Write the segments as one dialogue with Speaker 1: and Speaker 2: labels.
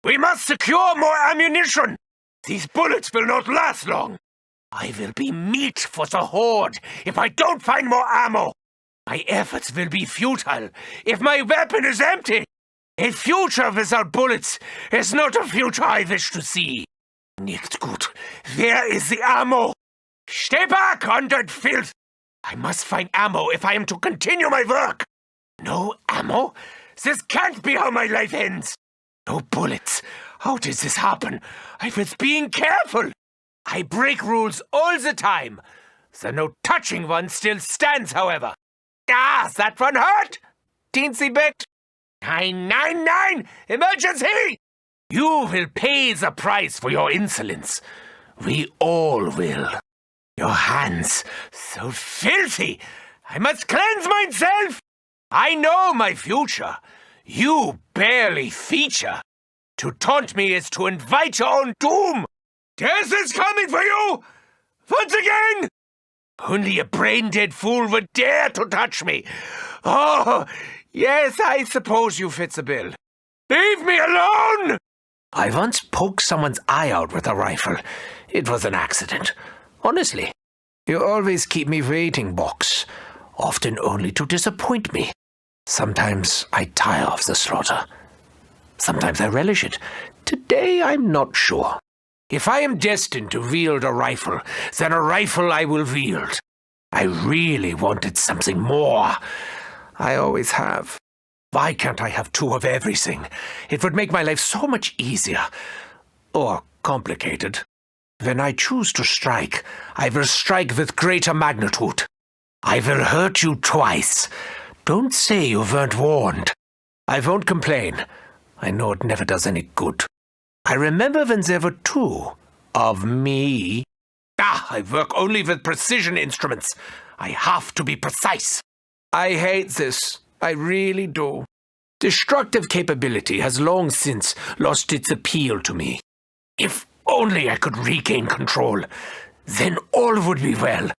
Speaker 1: We must secure more ammunition! These bullets will not last long! I will be meat for the horde if I don't find more ammo! My efforts will be futile if my weapon is empty! A future without bullets is not a future I wish to see! Nicht gut. Where is the ammo? Stay back, undead filth! I must find ammo if I am to continue my work! No ammo? This can't be how my life ends! No bullets! How did this happen? I was being careful! I break rules all the time! The no-touching one still stands, however. Ah, that one hurt! Teensy bit! 999! Emergency! You will pay the price for your insolence. We all will. Your hands, so filthy! I must cleanse myself! I know my future. You barely feature. To taunt me is to invite your own doom. Death is coming for you! Once again! Only a brain-dead fool would dare to touch me. Oh, yes, I suppose you fit the bill. Leave me alone! I once poked someone's eye out with a rifle. It was an accident. Honestly. You always keep me waiting, Box. Often only to disappoint me. Sometimes I tire of the slaughter. Sometimes I relish it. Today I'm not sure. If I am destined to wield a rifle, then a rifle I will wield. I really wanted something more. I always have. Why can't I have two of everything? It would make my life so much easier. Or complicated. When I choose to strike, I will strike with greater magnitude. I will hurt you twice. Don't say you weren't warned. I won't complain. I know it never does any good. I remember when there were two of me. I work only with precision instruments. I have to be precise. I hate this. I really do. Destructive capability has long since lost its appeal to me. If only I could regain control, then all would be well.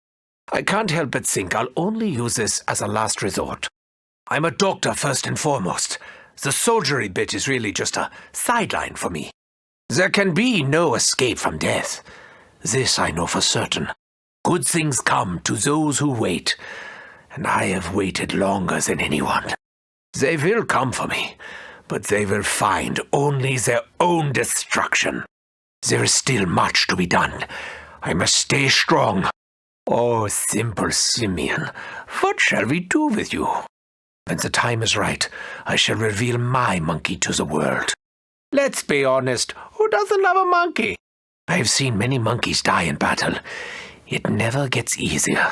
Speaker 1: I can't help but think I'll only use this as a last resort. I'm a doctor first and foremost. The soldiery bit is really just a sideline for me. There can be no escape from death. This I know for certain. Good things come to those who wait, and I have waited longer than anyone. They will come for me, but they will find only their own destruction. There is still much to be done. I must stay strong. Oh, simple Simeon, what shall we do with you? When the time is right, I shall reveal my monkey to the world. Let's be honest, who doesn't love a monkey? I've seen many monkeys die in battle. It never gets easier.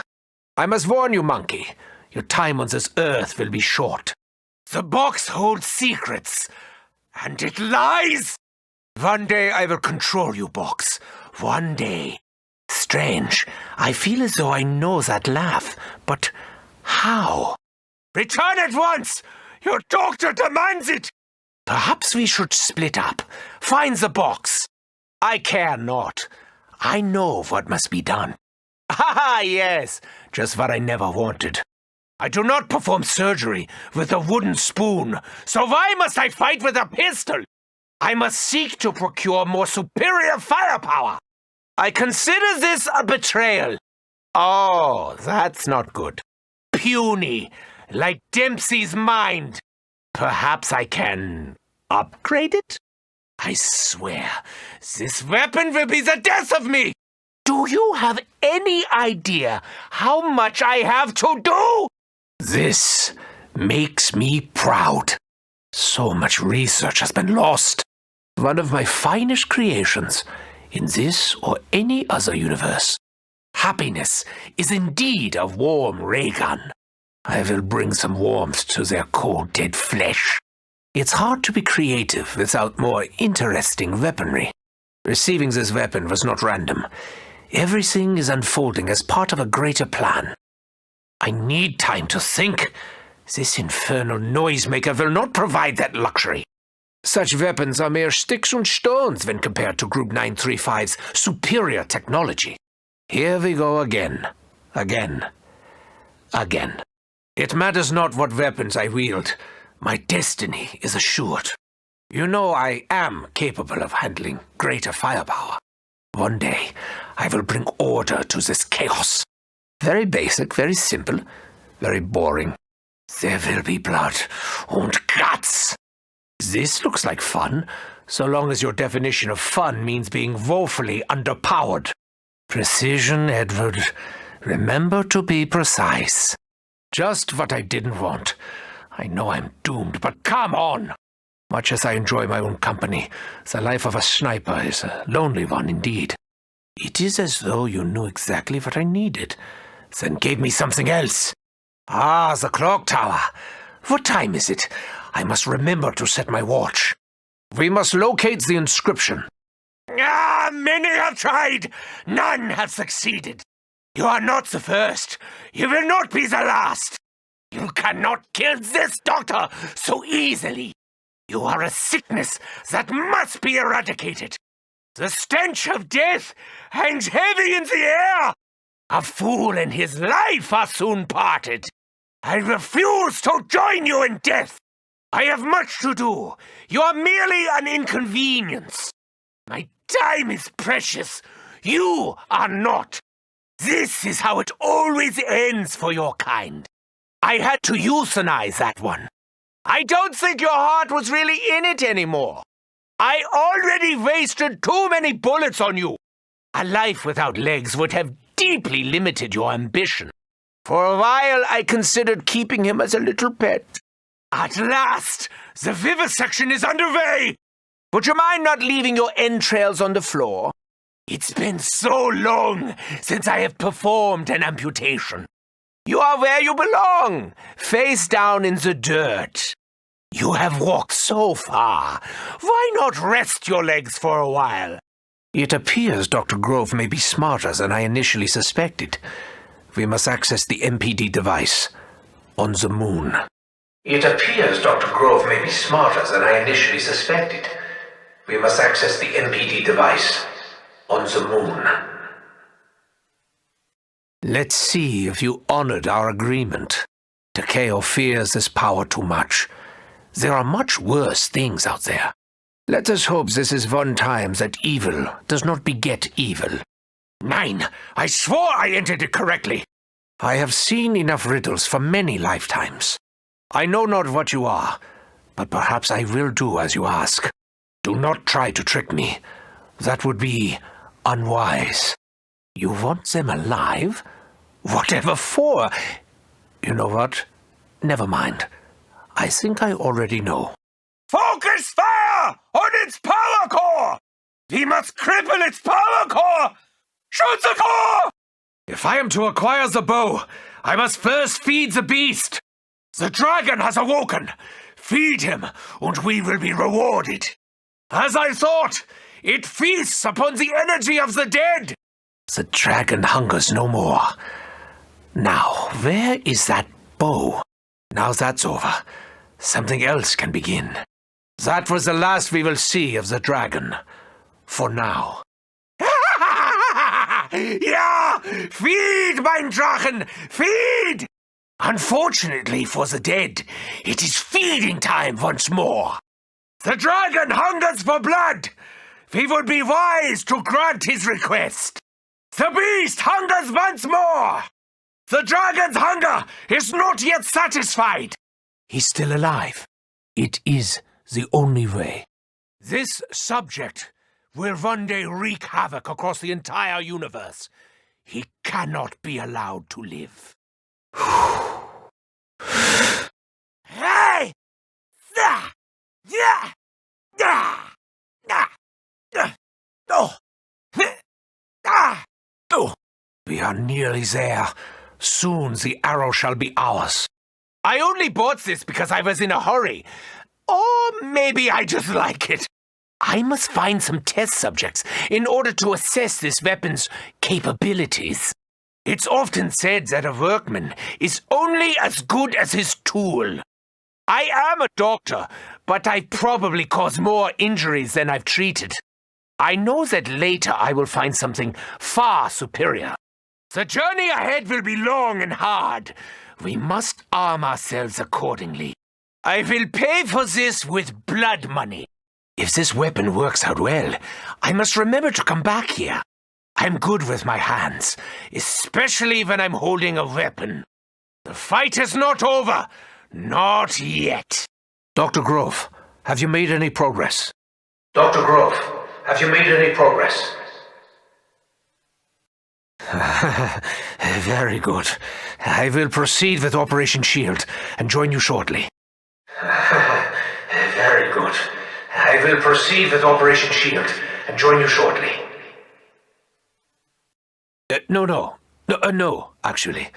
Speaker 1: I must warn you, monkey. Your time on this earth will be short. The box holds secrets, and it lies! One day I will control you, Box. One day. Strange. I feel as though I know that laugh, but how? Return at once! Your doctor demands it! Perhaps we should split up. Find the box. I care not. I know what must be done. Ah, yes, just what I never wanted. I do not perform surgery with a wooden spoon, so why must I fight with a pistol? I must seek to procure more superior firepower. I consider this a betrayal. Oh, that's not good. Puny, like Dempsey's mind. Perhaps I can upgrade it? I swear, this weapon will be the death of me! Do you have any idea how much I have to do? This makes me proud. So much research has been lost. One of my finest creations in this or any other universe. Happiness is indeed a warm ray gun. I will bring some warmth to their cold, dead flesh. It's hard to be creative without more interesting weaponry. Receiving this weapon was not random. Everything is unfolding as part of a greater plan. I need time to think. This infernal noisemaker will not provide that luxury. Such weapons are mere sticks and stones when compared to Group 935's superior technology. Here we go again. Again. It matters not what weapons I wield. My destiny is assured. You know I am capable of handling greater firepower. One day, I will bring order to this chaos. Very basic, very simple, very boring. There will be blood and guts. This looks like fun, so long as your definition of fun means being woefully underpowered. Precision, Edward. Remember to be precise. Just what I didn't want. I know I'm doomed, but come on! Much as I enjoy my own company, the life of a sniper is a lonely one indeed. It is as though you knew exactly what I needed, then gave me something else. Ah, the clock tower. What time is it? I must remember to set my watch. We must locate the inscription. Ah, many have tried. None have succeeded. You are not the first. You will not be the last. You cannot kill this doctor so easily. You are a sickness that must be eradicated. The stench of death hangs heavy in the air. A fool and his life are soon parted. I refuse to join you in death. I have much to do. You are merely an inconvenience. My time is precious. You are not. This is how it always ends for your kind. I had to euthanize that one. I don't think your heart was really in it anymore. I already wasted too many bullets on you. A life without legs would have deeply limited your ambition. For a while, I considered keeping him as a little pet. At last, the vivisection is underway. Would you mind not leaving your entrails on the floor? It's been so long since I have performed an amputation. You are where you belong, face down in the dirt. You have walked so far. Why not rest your legs for a while? It appears Dr. Grove may be smarter than I initially suspected. We must access the MPD device on the moon. It appears Dr. Grove may be smarter than I initially suspected. We must access the MPD device on the moon. Let's see if you honored our agreement. Takeo fears this power too much. There are much worse things out there. Let us hope this is one time that evil does not beget evil. 9. I swore I entered it correctly. I have seen enough riddles for many lifetimes. I know not what you are, but perhaps I will do as you ask. Do not try to trick me. That would be unwise. You want them alive? Whatever for? You know what? Never mind. I think I already know. Focus fire on its power core! We must cripple its power core! Shoot the core! If I am to acquire the bow, I must first feed the beast. The dragon has awoken. Feed him, and we will be rewarded. As I thought, it feasts upon the energy of the dead. The dragon hungers no more. Now, where is that bow? Now that's over. Something else can begin. That was the last we will see of the dragon. For now. Ja! Feed, mein Drachen! Feed! Unfortunately for the dead, it is feeding time once more. The dragon hungers for blood. We would be wise to grant his request. The beast hungers once more. The dragon's hunger is not yet satisfied. He's still alive. It is the only way. This subject will one day wreak havoc across the entire universe. He cannot be allowed to live. Hey! We are nearly there. Soon the arrow shall be ours. I only bought this because I was in a hurry. Or maybe I just like it. I must find some test subjects in order to assess this weapon's capabilities. It's often said that a workman is only as good as his tool. I am a doctor, but I probably cause more injuries than I've treated. I know that later I will find something far superior. The journey ahead will be long and hard. We must arm ourselves accordingly. I will pay for this with blood money. If this weapon works out well, I must remember to come back here. I'm good with my hands, especially when I'm holding a weapon. The fight is not over. Not yet. Dr. Grove, have you made any progress? Dr. Grove, have you made any progress? Very good. I will proceed with Operation Shield and join you shortly. Very good. I will proceed with Operation Shield and join you shortly. No, actually.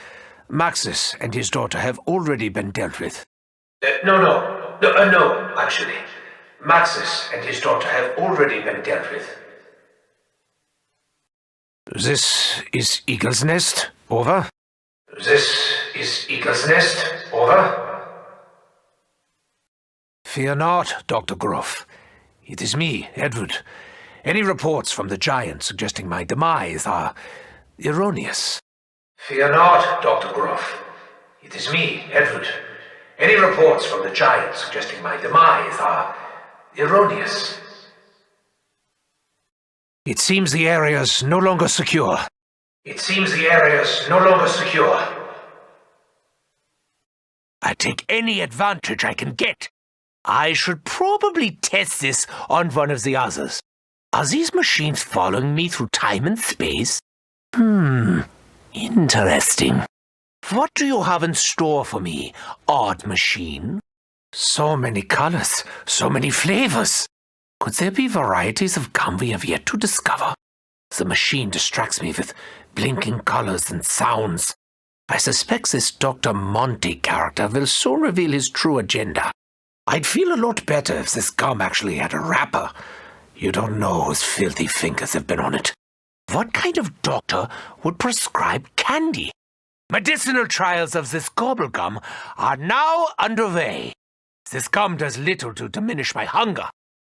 Speaker 1: Maxis and his daughter have already been dealt with. No, actually. Maxis and his daughter have already been dealt with. This is Eagle's Nest. Over. This is Eagle's Nest. Over. Fear not, Dr. Grove. It is me, Edward. Any reports from the Giant suggesting my demise are erroneous. Fear not, Dr. Grove. It is me, Edward. Any reports from the Giant suggesting my demise are erroneous. It seems the area's no longer secure. I take any advantage I can get. I should probably test this on one of the others. Are these machines following me through time and space? Interesting. What do you have in store for me, odd machine? So many colors, so many flavors. Could there be varieties of gum we have yet to discover? The machine distracts me with blinking colors and sounds. I suspect this Dr. Monty character will soon reveal his true agenda. I'd feel a lot better if this gum actually had a wrapper. You don't know whose filthy fingers have been on it. What kind of doctor would prescribe candy? Medicinal trials of this Gobblegum are now underway. This gum does little to diminish my hunger.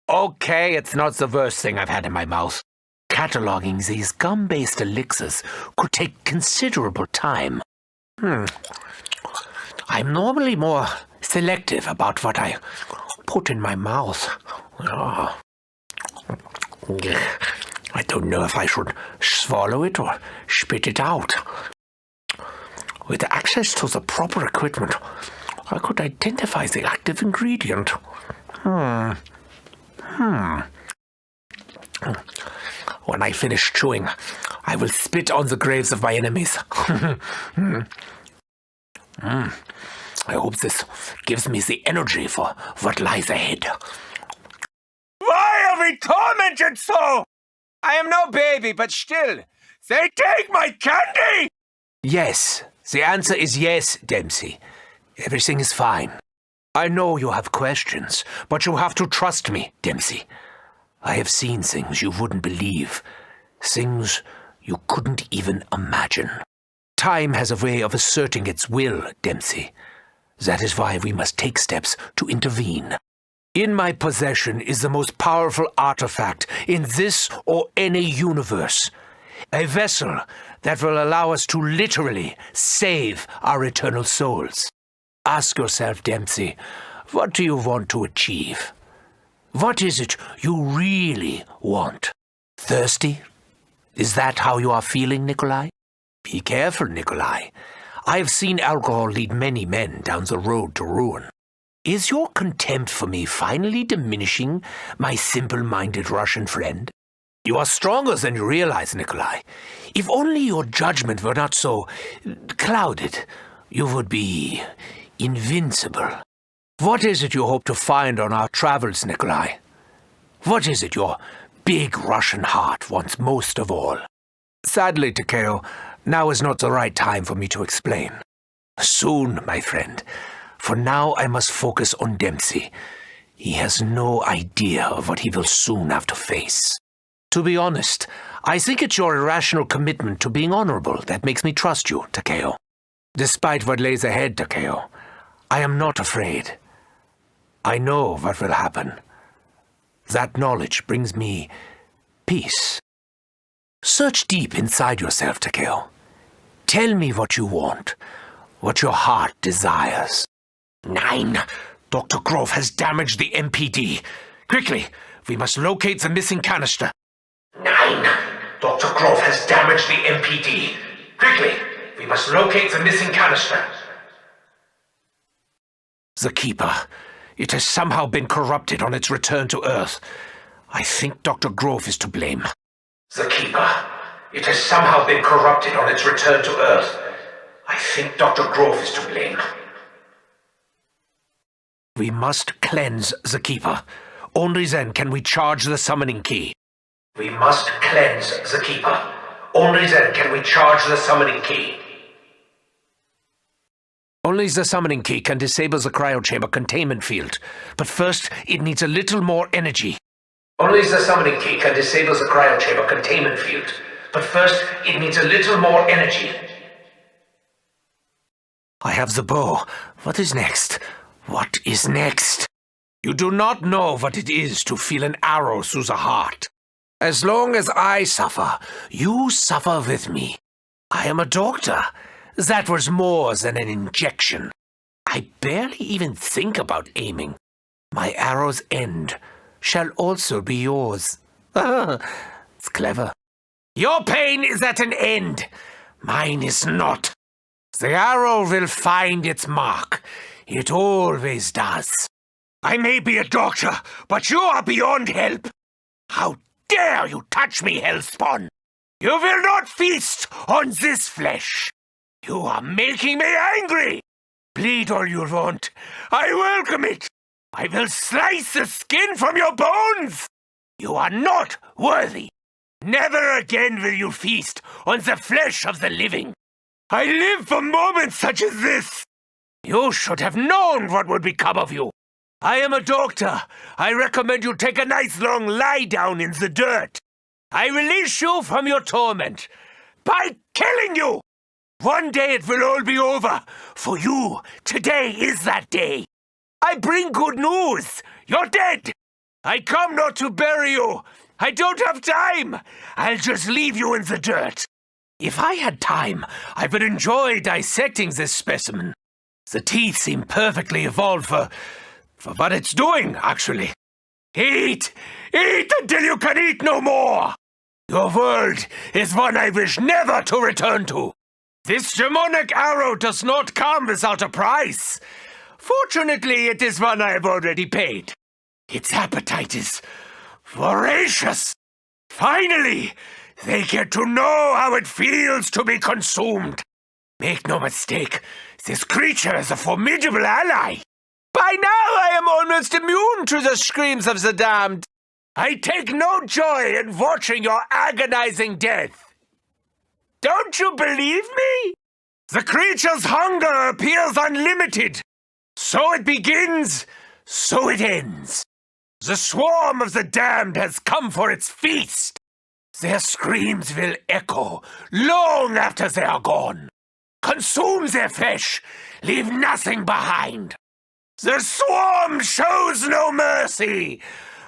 Speaker 1: Okay, it's not the worst thing I've had in my mouth. Cataloging these gum-based elixirs could take considerable time. I'm normally more selective about what I put in my mouth. I don't know if I should swallow it or spit it out. With access to the proper equipment, I could identify the active ingredient. When I finish chewing, I will spit on the graves of my enemies. I hope this gives me the energy for what lies ahead. Why are we tormented so? I am no baby, but still, they take my candy! Yes, the answer is yes, Dempsey. Everything is fine. I know you have questions, but you have to trust me, Dempsey. I have seen things you wouldn't believe. Things you couldn't even imagine. Time has a way of asserting its will, Dempsey. That is why we must take steps to intervene. In my possession is the most powerful artifact in this or any universe. A vessel that will allow us to literally save our eternal souls. Ask yourself, Dempsey, what do you want to achieve? What is it you really want? Thirsty? Is that how you are feeling, Nikolai? Be careful, Nikolai. I have seen alcohol lead many men down the road to ruin. Is your contempt for me finally diminishing, my simple-minded Russian friend? You are stronger than you realize, Nikolai. If only your judgment were not so clouded, you would be invincible. What is it you hope to find on our travels, Nikolai? What is it your big Russian heart wants most of all? Sadly, Takeo, now is not the right time for me to explain. Soon, my friend. For now, I must focus on Dempsey. He has no idea of what he will soon have to face. To be honest, I think it's your irrational commitment to being honorable that makes me trust you, Takeo. Despite what lays ahead, Takeo, I am not afraid. I know what will happen. That knowledge brings me peace. Search deep inside yourself, Takeo. Tell me what you want, what your heart desires. 9. Dr. Grove has damaged the MPD. Quickly, We must locate the missing canister.
Speaker 2: 9. Dr. Grove has damaged the MPD. Quickly, we must locate the missing canister.
Speaker 1: The Keeper. It has somehow been corrupted on its return to Earth. I think Dr. Grove is to blame.
Speaker 2: The Keeper. It has somehow been corrupted on its return to Earth. I think Dr. Grove is to blame.
Speaker 1: We must cleanse the Keeper. Only then can we charge the summoning key.
Speaker 2: We must cleanse the Keeper. Only then can we charge the summoning key.
Speaker 1: Only the summoning key can disable the cryochamber containment field. But first, it needs a little more energy.
Speaker 2: Only the summoning key can disable the cryochamber containment field. But first, it needs a little more energy.
Speaker 1: I have the bow. What is next? What is next? You do not know what it is to feel an arrow through the heart. As long as I suffer, you suffer with me. I am a doctor. That was more than an injection. I barely even think about aiming. My arrow's end shall also be yours. It's clever. Your pain is at an end. Mine is not. The arrow will find its mark. It always does. I may be a doctor, but you are beyond help. How dare you touch me, Hellspawn? You will not feast on this flesh. You are making me angry. Bleed all you want. I welcome it. I will slice the skin from your bones. You are not worthy. Never again will you feast on the flesh of the living. I live for moments such as this. You should have known what would become of you. I am a doctor. I recommend you take a nice long lie down in the dirt. I release you from your torment by killing you. One day it will all be over. For you, today is that day. I bring good news. You're dead. I come not to bury you. I don't have time. I'll just leave you in the dirt. If I had time, I would enjoy dissecting this specimen. The teeth seem perfectly evolved for what it's doing, actually. Eat! Eat until you can eat no more! Your world is one I wish never to return to. This demonic arrow does not come without a price. Fortunately, it is one I have already paid. Its appetite is voracious. Finally, they get to know how it feels to be consumed. Make no mistake, this creature is a formidable ally. By now I am almost immune to the screams of the damned. I take no joy in watching your agonizing death. Don't you believe me? The creature's hunger appears unlimited. So it begins, so it ends. The swarm of the damned has come for its feast. Their screams will echo long after they are gone. Consume their flesh, leave nothing behind. The swarm shows no mercy,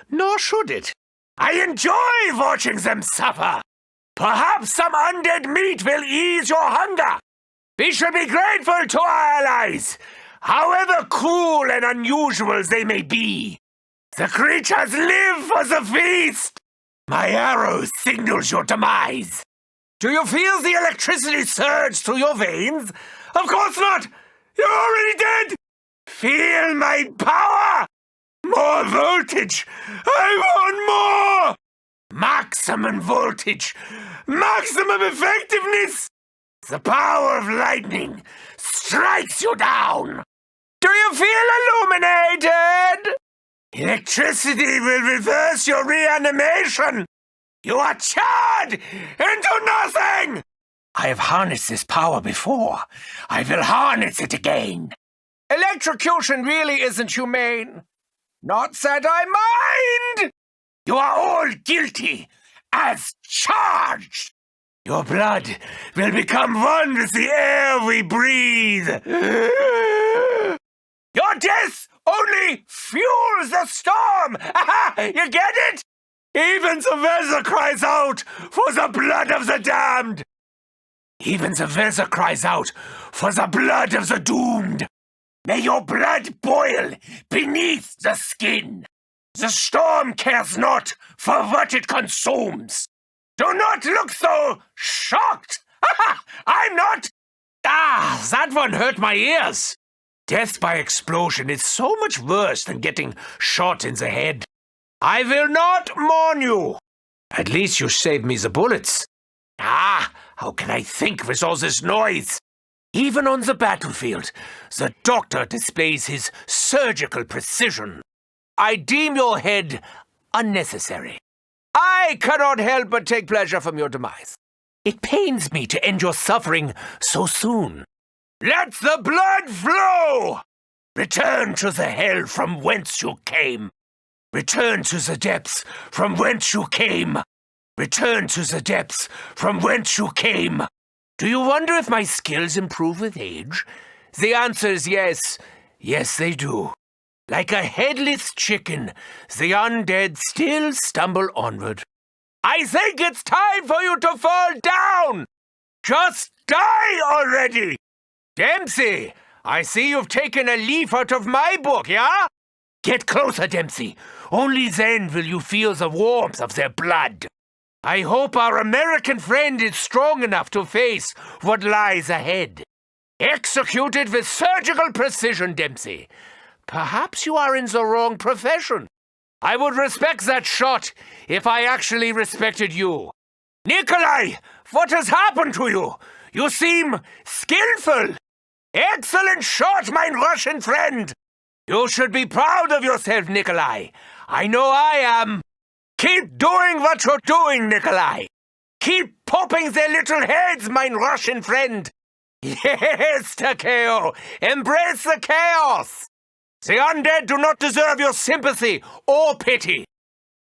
Speaker 1: nor should it. I enjoy watching them suffer. Perhaps some undead meat will ease your hunger. We should be grateful to our allies, however cruel and unusual they may be. The creatures live for the feast. My arrow signals your demise. Do you feel the electricity surge through your veins? Of course not! You're already dead! Feel my power! More voltage! I want more! Maximum voltage! Maximum effectiveness! The power of lightning strikes you down! Do you feel illuminated? Electricity will reverse your reanimation! You are charred into nothing! I have harnessed this power before. I will harness it again. Electrocution really isn't humane. Not that I mind! You are all guilty, as charged! Your blood will become one with the air we breathe. Your death only fuels the storm! Aha! You get it? Even the weather cries out for the blood of the damned! Even the weather cries out for the blood of the doomed! May your blood boil beneath the skin! The storm cares not for what it consumes. Do not look so shocked. I'm not. Ah, that one hurt my ears. Death by explosion is so much worse than getting shot in the head. I will not mourn you. At least you saved me the bullets. Ah, how can I think with all this noise? Even on the battlefield, the doctor displays his surgical precision. I deem your head unnecessary. I cannot help but take pleasure from your demise. It pains me to end your suffering so soon. Let the blood flow! Return to the hell from whence you came. Return to the depths from whence you came. Return to the depths from whence you came. Do you wonder if my skills improve with age? The answer is yes. Yes, they do. Like a headless chicken, the undead still stumble onward. I think it's time for you to fall down! Just die already! Dempsey, I see you've taken a leaf out of my book, yeah? Get closer, Dempsey. Only then will you feel the warmth of their blood. I hope our American friend is strong enough to face what lies ahead. Executed with surgical precision, Dempsey. Perhaps you are in the wrong profession. I would respect that shot if I actually respected you. Nikolai, what has happened to you? You seem skillful. Excellent shot, my Russian friend. You should be proud of yourself, Nikolai. I know I am. Keep doing what you're doing, Nikolai. Keep popping their little heads, my Russian friend. Yes, Takeo. Embrace the chaos. The undead do not deserve your sympathy or pity.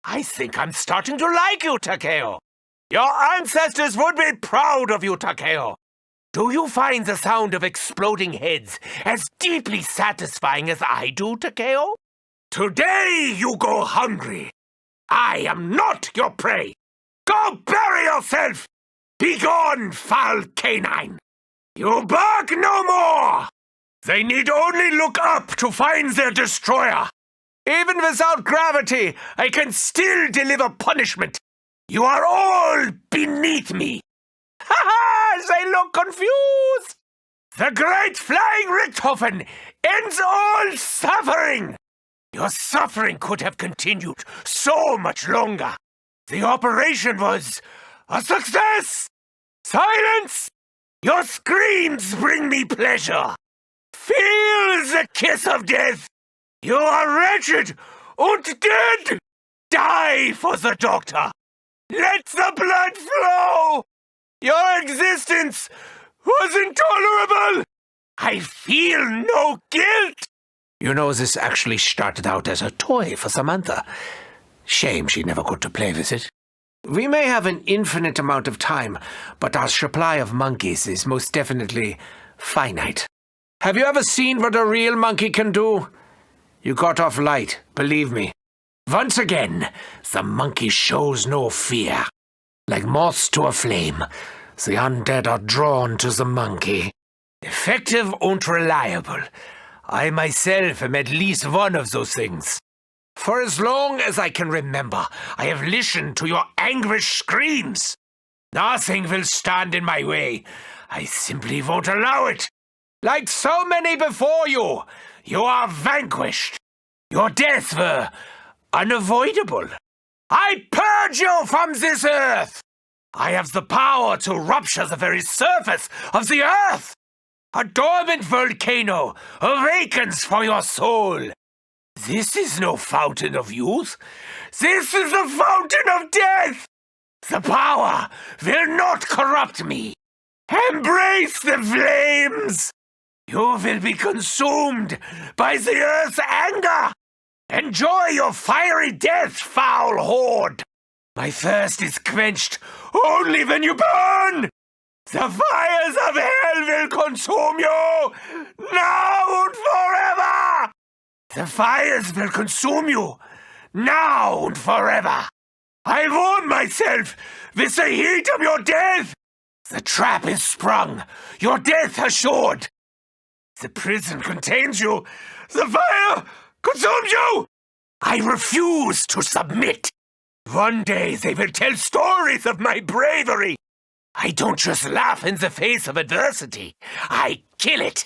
Speaker 1: I think I'm starting to like you, Takeo. Your ancestors would be proud of you, Takeo. Do you find the sound of exploding heads as deeply satisfying as I do, Takeo? Today you go hungry. I am not your prey. Go bury yourself! Begone, foul canine! You bark no more! They need only look up to find their destroyer. Even without gravity, I can still deliver punishment. You are all beneath me. Ha ha! They look confused! The great flying Richtofen ends all suffering! Your suffering could have continued so much longer. The operation was a success! Silence! Your screams bring me pleasure. Feel the kiss of death. You are wretched and dead. Die for the doctor. Let the blood flow. Your existence was intolerable. I feel no guilt. You know, this actually started out as a toy for Samantha. Shame she never got to play with it. We may have an infinite amount of time, but our supply of monkeys is most definitely finite. Have you ever seen what a real monkey can do? You got off light, believe me. Once again, the monkey shows no fear. Like moths to a flame, the undead are drawn to the monkey. Effective and reliable. I myself am at least one of those things. For as long as I can remember, I have listened to your anguished screams. Nothing will stand in my way. I simply won't allow it. Like so many before you, you are vanquished. Your deaths were unavoidable. I purge you from this earth. I have the power to rupture the very surface of the earth. A dormant volcano awakens for your soul. This is no fountain of youth. This is the fountain of death. The power will not corrupt me. Embrace the flames. You will be consumed by the earth's anger. Enjoy your fiery death, foul horde. My thirst is quenched only when you burn. The fires of hell will consume you, now and forever! The fires will consume you, now and forever! I warm myself with the heat of your death! The trap is sprung, your death assured! The prison contains you, the fire consumes you! I refuse to submit. One day they will tell stories of my bravery. I don't just laugh in the face of adversity. I kill it.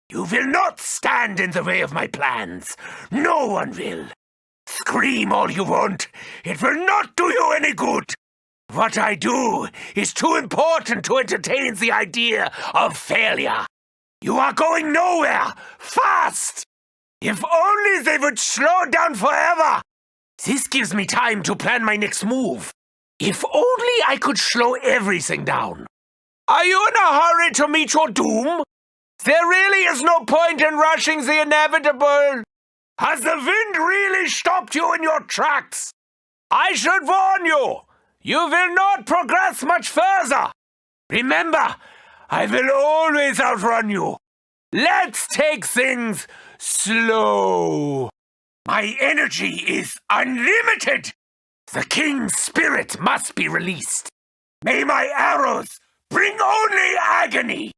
Speaker 1: You will not stand in the way of my plans. No one will. Scream all you want. It will not do you any good. What I do is too important to entertain the idea of failure. You are going nowhere. Fast! If only they would slow down forever. This gives me time to plan my next move. If only I could slow everything down. Are you in a hurry to meet your doom? There really is no point in rushing the inevitable. Has the wind really stopped you in your tracks? I should warn you. You will not progress much further. Remember, I will always outrun you. Let's take things slow. My energy is unlimited. The king's spirit must be released. May my arrows bring only agony.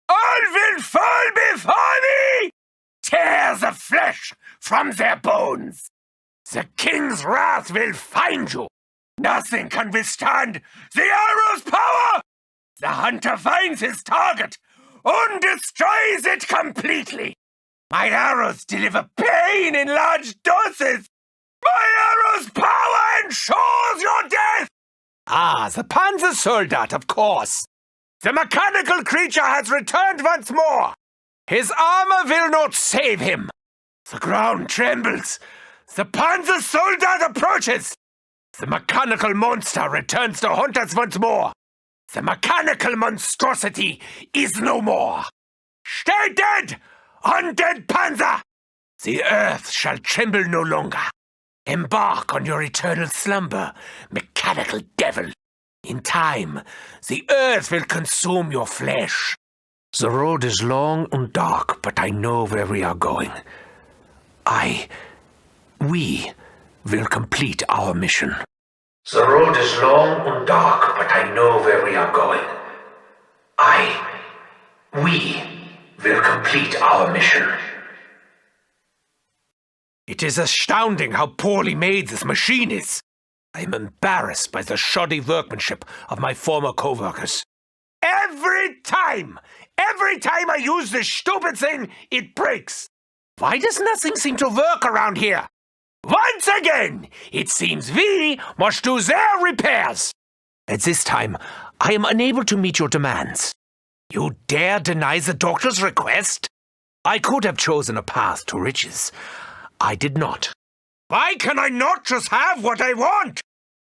Speaker 1: All will fall before me. Tear the flesh from their bones. The king's wrath will find you. Nothing can withstand the arrow's power. The hunter finds his target and destroys it completely. My arrows deliver pain in large doses. My arrow's power ensures your death. Ah, the Panzer Soldat, of course. The mechanical creature has returned once more. His armor will not save him. The ground trembles. The Panzer Soldat approaches. The mechanical monster returns to haunt us once more. The mechanical monstrosity is no more. Stay dead, undead Panzer! The earth shall tremble no longer. Embark on your eternal slumber, mechanical devil. In time, the earth will consume your flesh. The road is long and dark, but I know where we are going. We will complete our mission.
Speaker 2: The road is long and dark, but I know where we are going. We will complete our mission.
Speaker 1: It is astounding how poorly made this machine is. I am embarrassed by the shoddy workmanship of my former co-workers. Every time I use this stupid thing, it breaks. Why does nothing seem to work around here? Once again, it seems we must do their repairs. At this time, I am unable to meet your demands. You dare deny the doctor's request? I could have chosen a path to riches. I did not. Why can I not just have what I want?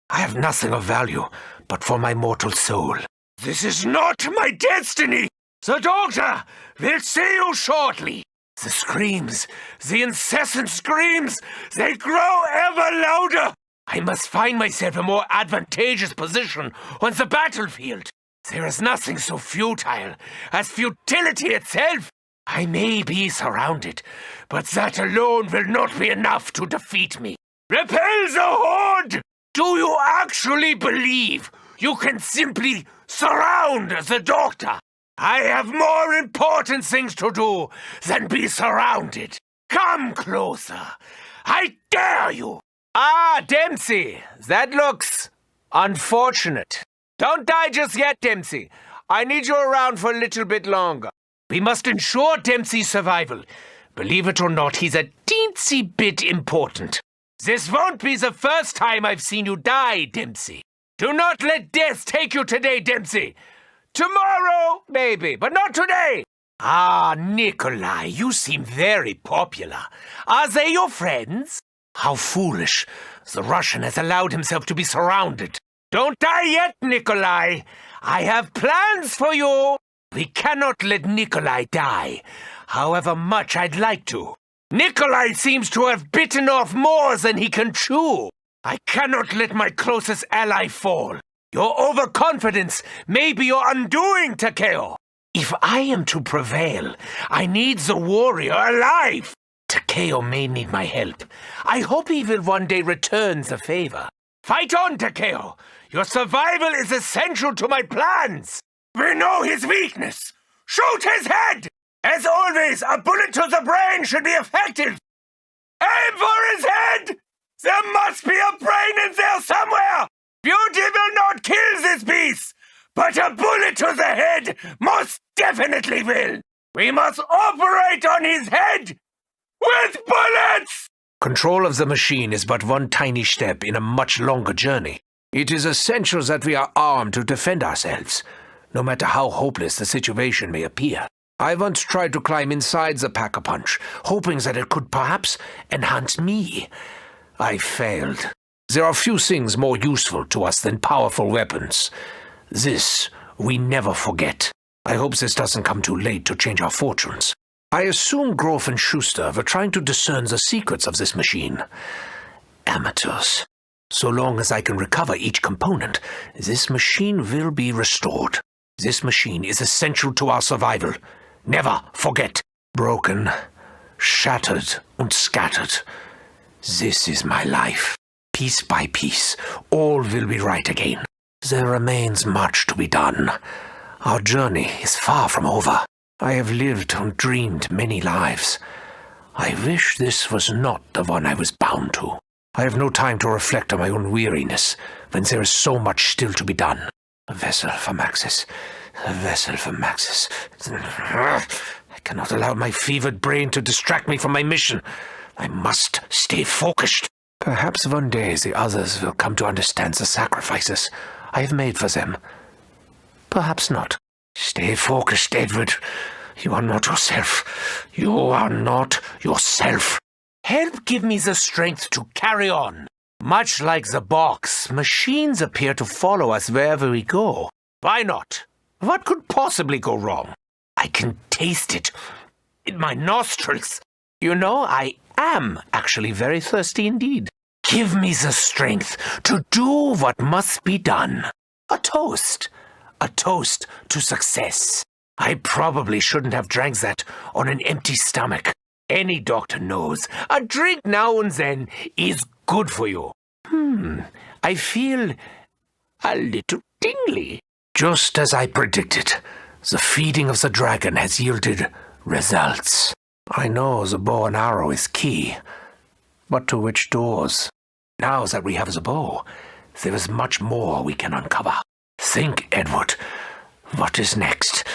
Speaker 1: I have nothing of value but for my mortal soul. This is not my destiny. The doctor will see you shortly. The screams, the incessant screams, they grow ever louder. I must find myself a more advantageous position on the battlefield. There is nothing so futile as futility itself. I may be surrounded, but that alone will not be enough to defeat me. Repel the horde! Do you actually believe you can simply surround the doctor? I have more important things to do than be surrounded. Come closer. I dare you. Ah, Dempsey, that looks unfortunate. Don't die just yet, Dempsey. I need you around for a little bit longer. We must ensure Dempsey's survival. Believe it or not, he's a teensy bit important. This won't be the first time I've seen you die, Dempsey. Do not let death take you today, Dempsey. Tomorrow, maybe, but not today. Ah, Nikolai, you seem very popular. Are they your friends? How foolish. The Russian has allowed himself to be surrounded. Don't die yet, Nikolai. I have plans for you. We cannot let Nikolai die, however much I'd like to. Nikolai seems to have bitten off more than he can chew. I cannot let my closest ally fall. Your overconfidence may be your undoing, Takeo. If I am to prevail, I need the warrior alive. Takeo may need my help. I hope he will one day return the favor. Fight on, Takeo. Your survival is essential to my plans. We know his weakness. Shoot his head! As always, a bullet to the brain should be effective. Aim for his head! There must be a brain in there somewhere! Beauty will not kill this beast, but a bullet to the head most definitely will! We must operate on his head with bullets! Control of the machine is but one tiny step in a much longer journey. It is essential that we are armed to defend ourselves, no matter how hopeless the situation may appear. I once tried to climb inside the Pack-a-Punch, hoping that it could perhaps enhance me. I failed. There are few things more useful to us than powerful weapons. This we never forget. I hope this doesn't come too late to change our fortunes. I assume Groff and Schuster were trying to discern the secrets of this machine. Amateurs. So long as I can recover each component, this machine will be restored. This machine is essential to our survival. Never forget. Broken, shattered, and scattered. This is my life. Piece by piece, all will be right again. There remains much to be done. Our journey is far from over. I have lived and dreamed many lives. I wish this was not the one I was bound to. I have no time to reflect on my own weariness, when there is so much still to be done. A vessel for Maxis. A vessel for Maxis. I cannot allow my fevered brain to distract me from my mission. I must stay focused. Perhaps one day the others will come to understand the sacrifices I have made for them. Perhaps not. Stay focused, Edward. You are not yourself. You are not yourself. Help give me the strength to carry on. Much like the box, machines appear to follow us wherever we go. Why not? What could possibly go wrong? I can taste it in my nostrils. You know, I am actually very thirsty indeed. Give me the strength to do what must be done. A toast. A toast to success. I probably shouldn't have drank that on an empty stomach. Any doctor knows a drink now and then is good for you. I feel a little tingly. Just as I predicted, the feeding of the dragon has yielded results. I know the bow and arrow is key, but to which doors? Now that we have the bow, there is much more we can uncover. Think, Edward. What is next?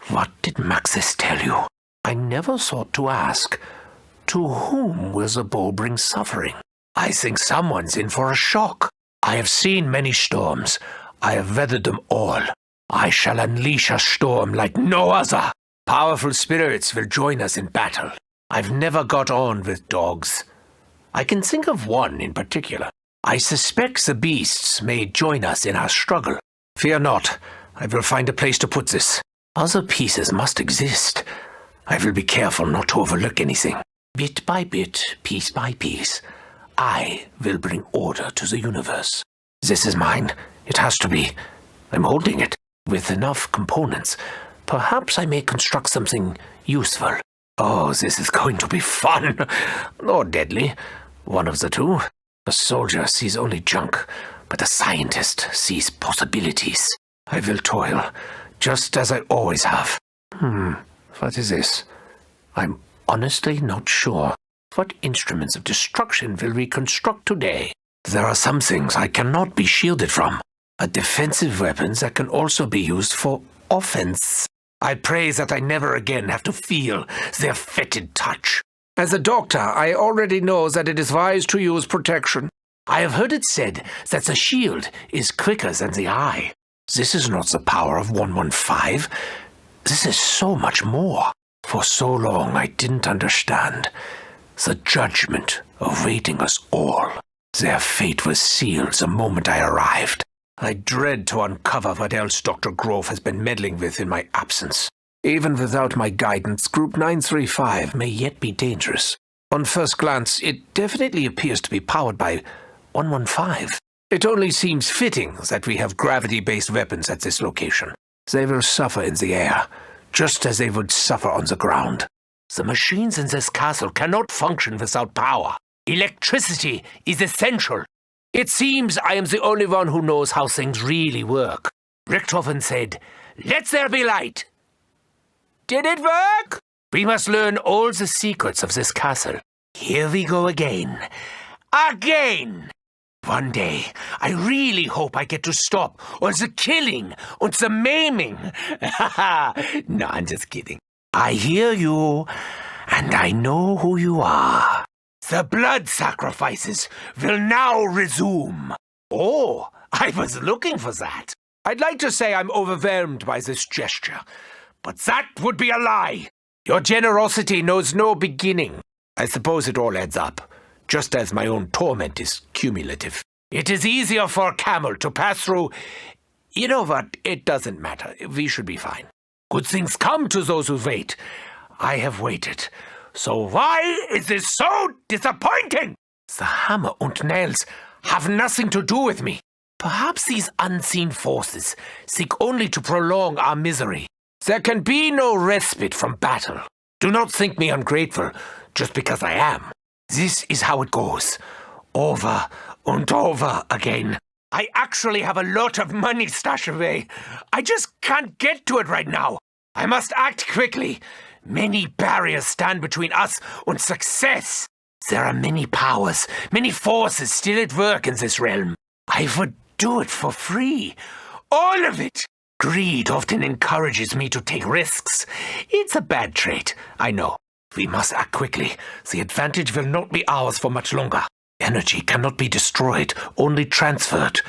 Speaker 1: What did Maxis tell you? I never thought to ask. To whom will the bow bring suffering? I think someone's in for a shock. I have seen many storms. I have weathered them all. I shall unleash a storm like no other. Powerful spirits will join us in battle. I've never got on with dogs. I can think of one in particular. I suspect the beasts may join us in our struggle. Fear not. I will find a place to put this. Other pieces must exist. I will be careful not to overlook anything. Bit by bit, piece by piece, I will bring order to the universe. This is mine. It has to be. I'm holding it. With enough components, perhaps I may construct something useful. Oh, this is going to be fun. Or deadly. One of the two. A soldier sees only junk, but a scientist sees possibilities. I will toil, just as I always have. What is this? I'm honestly not sure. What instruments of destruction will we construct today? There are some things I cannot be shielded from. A defensive weapon that can also be used for offense. I pray that I never again have to feel their fetid touch. As a doctor, I already know that it is wise to use protection. I have heard it said that the shield is quicker than the eye. This is not the power of 115. This is so much more. For so long I didn't understand. The judgment awaiting us all. Their fate was sealed the moment I arrived. I dread to uncover what else Dr. Grove has been meddling with in my absence. Even without my guidance, Group 935 may yet be dangerous. On first glance, it definitely appears to be powered by 115. It only seems fitting that we have gravity-based weapons at this location. They will suffer in the air, just as they would suffer on the ground. The machines in this castle cannot function without power. Electricity is essential. It seems I am the only one who knows how things really work. Richtofen said, "Let there be light." Did it work? We must learn all the secrets of this castle. Here we go again. Again! One day, I really hope I get to stop all the killing and the maiming. No, I'm just kidding. I hear you, and I know who you are. The blood sacrifices will now resume. Oh, I was looking for that. I'd like to say I'm overwhelmed by this gesture, but that would be a lie. Your generosity knows no beginning. I suppose it all adds up, just as my own torment is cumulative. It is easier for a camel to pass through. You know what? It doesn't matter. We should be fine. Good things come to those who wait. I have waited. So why is this so disappointing? The hammer and nails have nothing to do with me. Perhaps these unseen forces seek only to prolong our misery. There can be no respite from battle. Do not think me ungrateful just because I am. This is how it goes. Over and over again. I actually have a lot of money stashed away. I just can't get to it right now. I must act quickly. Many barriers stand between us and success. There are many powers, many forces still at work in this realm. I would do it for free. All of it. Greed often encourages me to take risks. It's a bad trait, I know. We must act quickly. The advantage will not be ours for much longer. Energy cannot be destroyed, only transferred.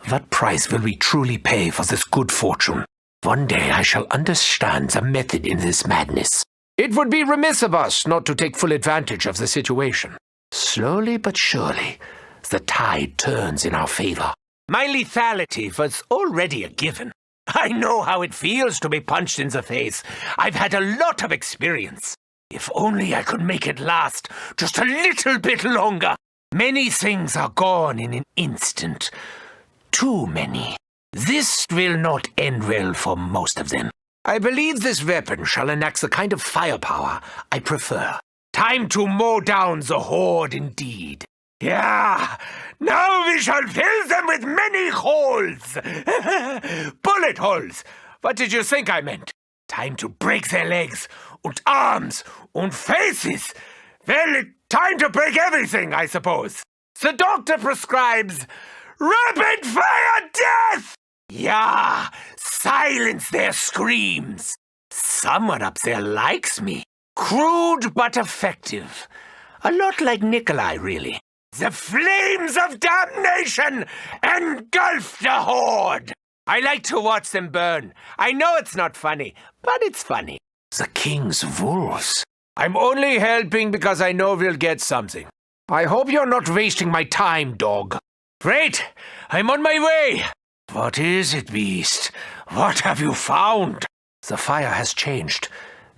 Speaker 1: What price will we truly pay for this good fortune? One day I shall understand the method in this madness. It would be remiss of us not to take full advantage of the situation. Slowly but surely, the tide turns in our favor. My lethality was already a given. I know how it feels to be punched in the face. I've had a lot of experience. If only I could make it last just a little bit longer. Many things are gone in an instant. Too many. This will not end well for most of them. I believe this weapon shall enact the kind of firepower I prefer. Time to mow down the horde indeed. Yeah, now we shall fill them with many holes. Bullet holes. What did you think I meant? Time to break their legs, and arms, and faces. Well, it's time to break everything, I suppose. The doctor prescribes rapid-fire death! Yeah, silence their screams. Someone up there likes me. Crude but effective. A lot like Nikolai, really. The flames of damnation engulf the horde. I like to watch them burn. I know it's not funny, but it's funny. The king's wolves. I'm only helping because I know we'll get something. I hope you're not wasting my time, dog. Great, I'm on my way. What is it, beast? What have you found? The fire has changed.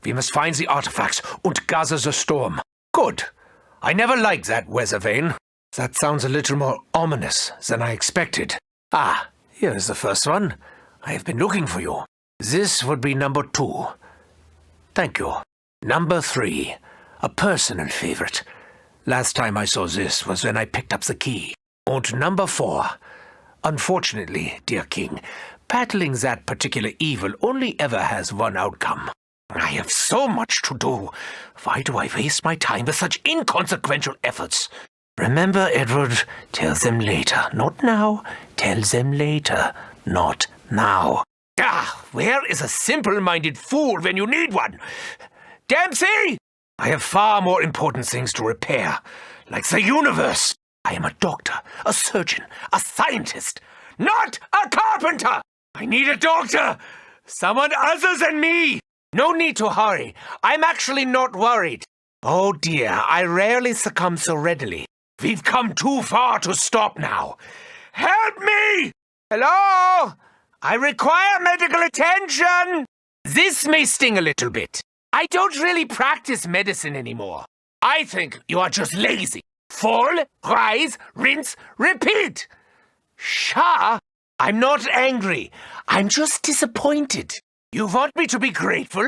Speaker 1: We must find the artifacts and gather the storm. Good. I never liked that weather vane. That sounds a little more ominous than I expected. Ah, here is the first one. I have been looking for you. This would be number 2. Thank you. Number 3. A personal favorite. Last time I saw this was when I picked up the key. And number 4. Unfortunately, dear king, battling that particular evil only ever has one outcome. I have so much to do. Why do I waste my time with such inconsequential efforts? Remember, Edward, tell them later. Not now. Tell them later. Not now. Ah, where is a simple-minded fool when you need one? Dempsey! I have far more important things to repair, like the universe. I am a doctor, a surgeon, a scientist, not a carpenter! I need a doctor! Someone other than me! No need to hurry. I'm actually not worried. Oh dear, I rarely succumb so readily. We've come too far to stop now. Help me! Hello? I require medical attention! This may sting a little bit. I don't really practice medicine anymore. I think you are just lazy. Fall, rise, rinse, repeat. Sha, I'm not angry. I'm just disappointed. You want me to be grateful?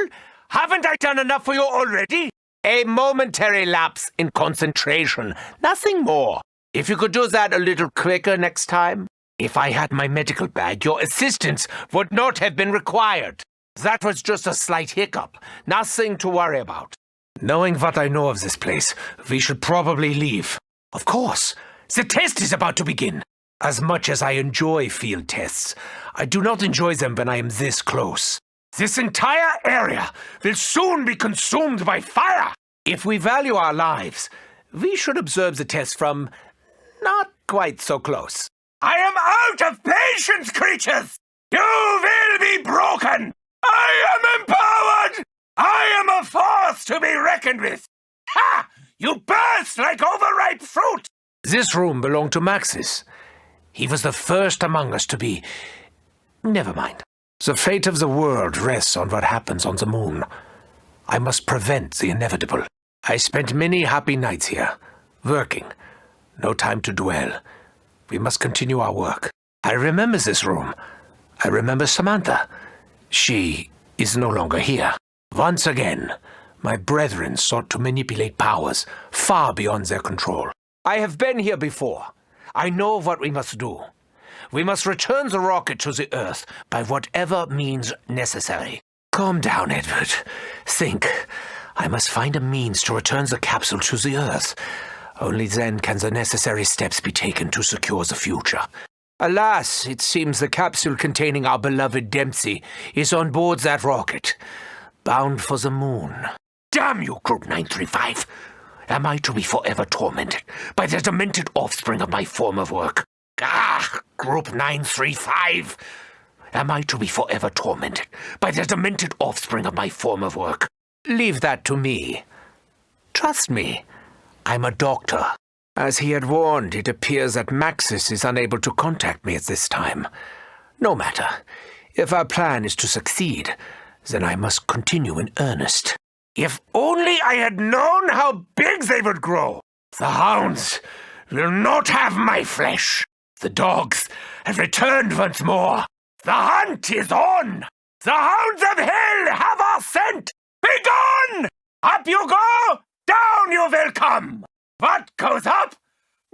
Speaker 1: Haven't I done enough for you already? A momentary lapse in concentration, nothing more. If you could do that a little quicker next time. If I had my medical bag, your assistance would not have been required. That was just a slight hiccup, nothing to worry about. Knowing what I know of this place, we should probably leave. Of course. The test is about to begin. As much as I enjoy field tests, I do not enjoy them when I am this close. This entire area will soon be consumed by fire. If we value our lives, we should observe the test from not quite so close. I am out of patience, creatures! You will be broken! I am empowered! I am a force to be reckoned with! Ha! You burst like overripe fruit! This room belonged to Maxis. He was the first among us to be... Never mind. The fate of the world rests on what happens on the moon. I must prevent the inevitable. I spent many happy nights here, working. No time to dwell. We must continue our work. I remember this room. I remember Samantha. She is no longer here. Once again, my brethren sought to manipulate powers far beyond their control. I have been here before. I know what we must do. We must return the rocket to the Earth by whatever means necessary. Calm down, Edward. Think. I must find a means to return the capsule to the Earth. Only then can the necessary steps be taken to secure the future. Alas, it seems the capsule containing our beloved Dempsey is on board that rocket, bound for the moon. Damn you, Group 935! Am I to be forever tormented by the demented offspring of my former work? Ah, Group 935! Am I to be forever tormented by the demented offspring of my former work? Leave that to me. Trust me, I'm a doctor. As he had warned, it appears that Maxis is unable to contact me at this time. No matter. If our plan is to succeed, then I must continue in earnest. If only I had known how big they would grow! The hounds will not have my flesh. The dogs have returned once more. The hunt is on! The hounds of hell have our scent! Begone! Up you go! Down you will come! What goes up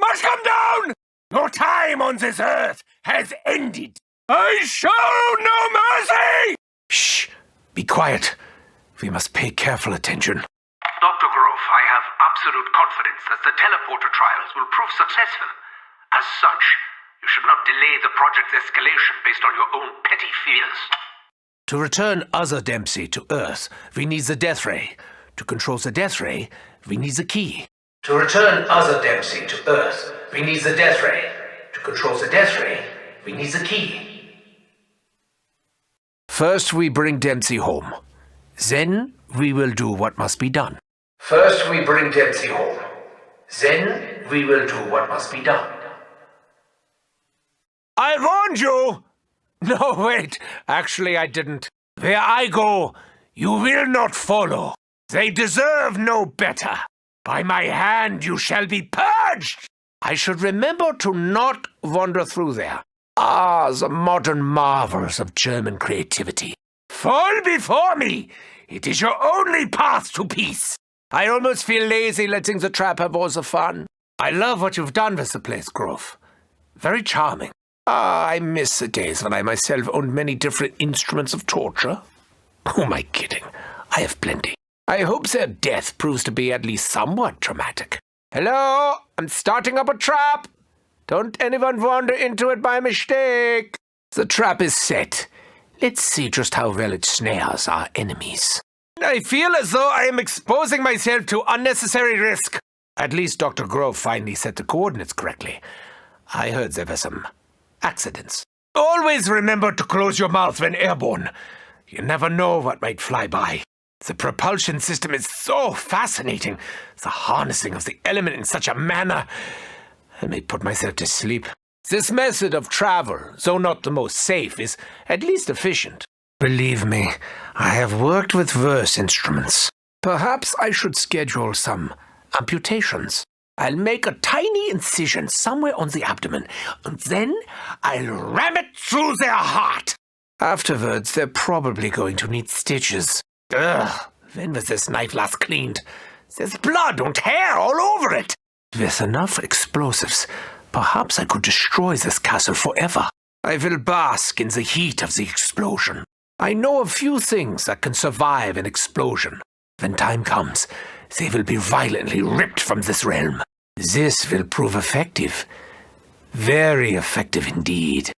Speaker 1: must come down! Your time on this earth has ended. I show no mercy! Shh! Be quiet. We must pay careful attention.
Speaker 2: Dr. Grove, I have absolute confidence that the teleporter trials will prove successful. As such, you should not delay the project's escalation based on your own petty fears.
Speaker 1: To return other Dempsey to Earth, we need the Death Ray. To control the Death Ray, we need the key.
Speaker 2: To return other Dempsey to Earth, we need the Death Ray. To control the Death Ray, we need the key.
Speaker 1: First we bring Dempsey home. Then we will do what must be done.
Speaker 2: First we bring Dempsey home. Then we will do what must be done.
Speaker 1: I warned you! No, wait. Actually, I didn't. Where I go, you will not follow. They deserve no better. By my hand you shall be purged! I should remember to not wander through there. Ah, the modern marvels of German creativity. Fall before me! It is your only path to peace. I almost feel lazy letting the trap have all the fun. I love what you've done with the place, Grove. Very charming. Ah, I miss the days when I myself owned many different instruments of torture. Who am I kidding? I have plenty. I hope their death proves to be at least somewhat traumatic. Hello? I'm starting up a trap. Don't anyone wander into it by mistake. The trap is set. Let's see just how well it snares our enemies. I feel as though I am exposing myself to unnecessary risk. At least Dr. Grove finally set the coordinates correctly. I heard there were some accidents. Always remember to close your mouth when airborne. You never know what might fly by. The propulsion system is so fascinating. The harnessing of the element in such a manner. I may put myself to sleep. This method of travel, though not the most safe, is at least efficient. Believe me, I have worked with worse instruments. Perhaps I should schedule some amputations. I'll make a tiny incision somewhere on the abdomen, and then I'll ram it through their heart. Afterwards, they're probably going to need stitches. Ugh, when was this knife last cleaned? There's blood and hair all over it. With enough explosives, perhaps I could destroy this castle forever. I will bask in the heat of the explosion. I know a few things that can survive an explosion. When time comes, they will be violently ripped from this realm. This will prove effective. Very effective indeed.